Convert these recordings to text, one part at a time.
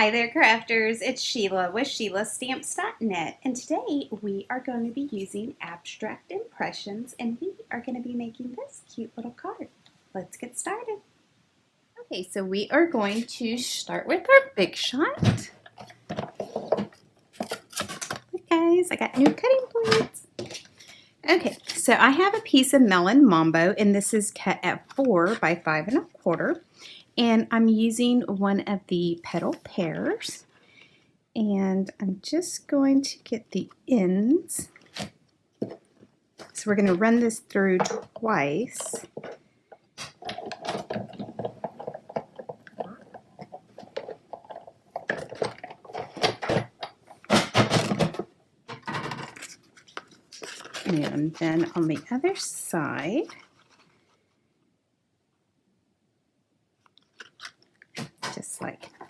Hi there, crafters. It's Sheila with SheilaStamps.net, and today we are going to be using abstract impressions, and we are going to be making this cute little card. Let's get started. Okay, so we are going to start with our Big Shot. Look, guys, I got new cutting boards. Okay, so I have a piece of Melon Mambo, and this is cut at 4 by 5 1/4. And I'm using one of the petal pairs, and I'm just going to get the ends. So we're going to run this through twice. And then on the other side, just like that.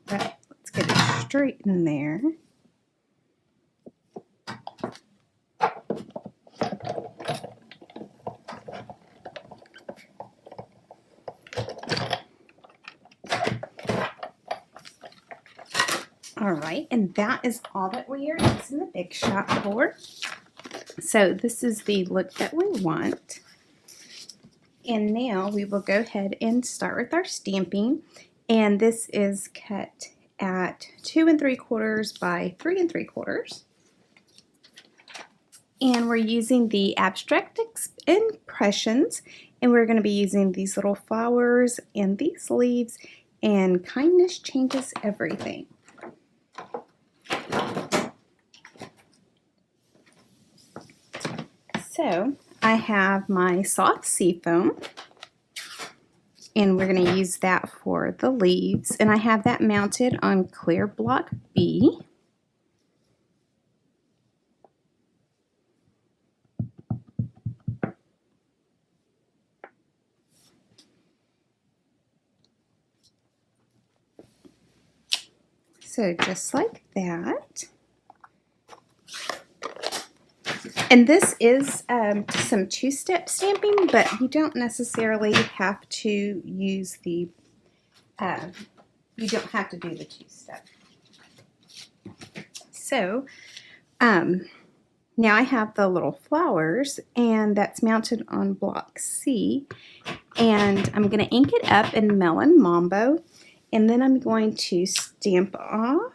Right, let's get it straight in there. All right, and that is all that we are using the Big Shot for. So this is the look that we want. And now we will go ahead and start with our stamping. And this is cut at 2 3/4 by 3 3/4. And we're using the abstract impressions. And we're going to be using these little flowers and these leaves. And kindness changes everything. So I have my soft sea foam, and we're going to use that for the leaves, and I have that mounted on clear block B. So just like that. And this is some two-step stamping, but you don't necessarily have to use the, you don't have to do the two-step. So now I have the little flowers, and that's mounted on block C. And I'm going to ink it up in Melon Mambo, and then I'm going to stamp off.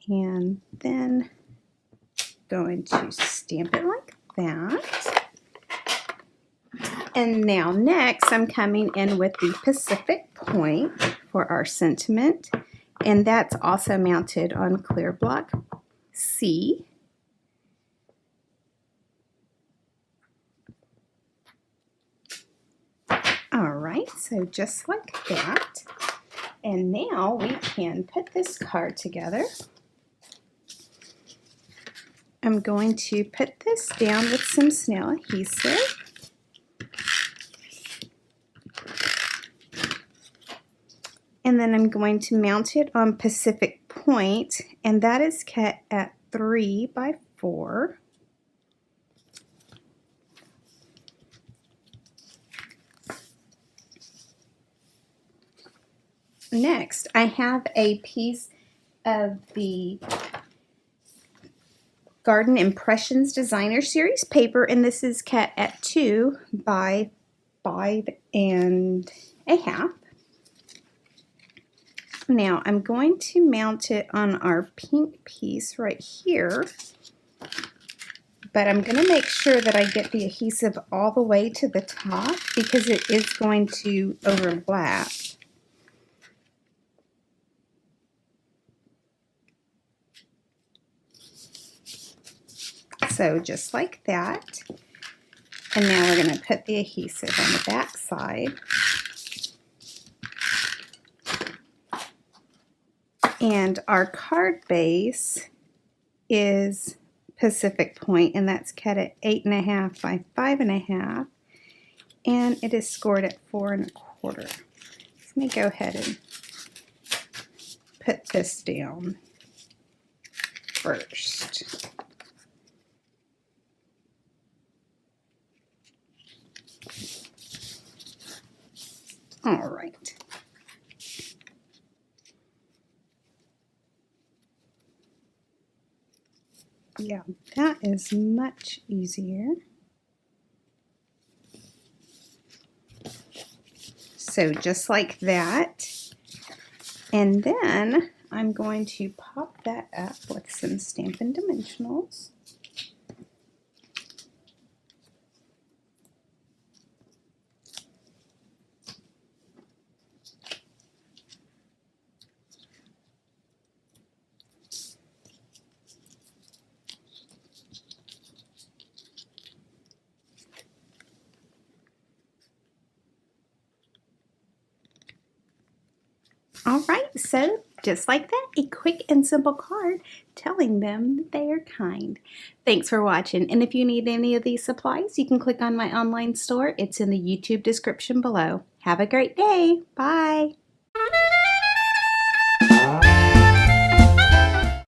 And then going to stamp it like that. And now next I'm coming in with the Pacific Point for our sentiment. And that's also mounted on clear block C. Alright, so just like that. And now we can put this card together. I'm going to put this down with some SNAIL adhesive. And then I'm going to mount it on Pacific Point, and that is cut at 3 by 4. Next, I have a piece of the Garden Impressions Designer Series paper, and this is cut at 2 by 5 1/2. Now I'm going to mount it on our pink piece right here, but I'm going to make sure that I get the adhesive all the way to the top because it is going to overlap. So just like that. And now we're going to put the adhesive on the back side. And our card base is Pacific Point, and that's cut at 8 1/2 by 5 1/2. And it is scored at 4 1/4. Let me go ahead and put this down first. All right. Yeah, that is much easier. So just like that. And then I'm going to pop that up with some Stampin' Dimensionals. All right, so just like that, a quick and simple card telling them that they are kind. Thanks for watching, and if you need any of these supplies, you can click on my online store. It's in the YouTube description below. Have a great day. Bye.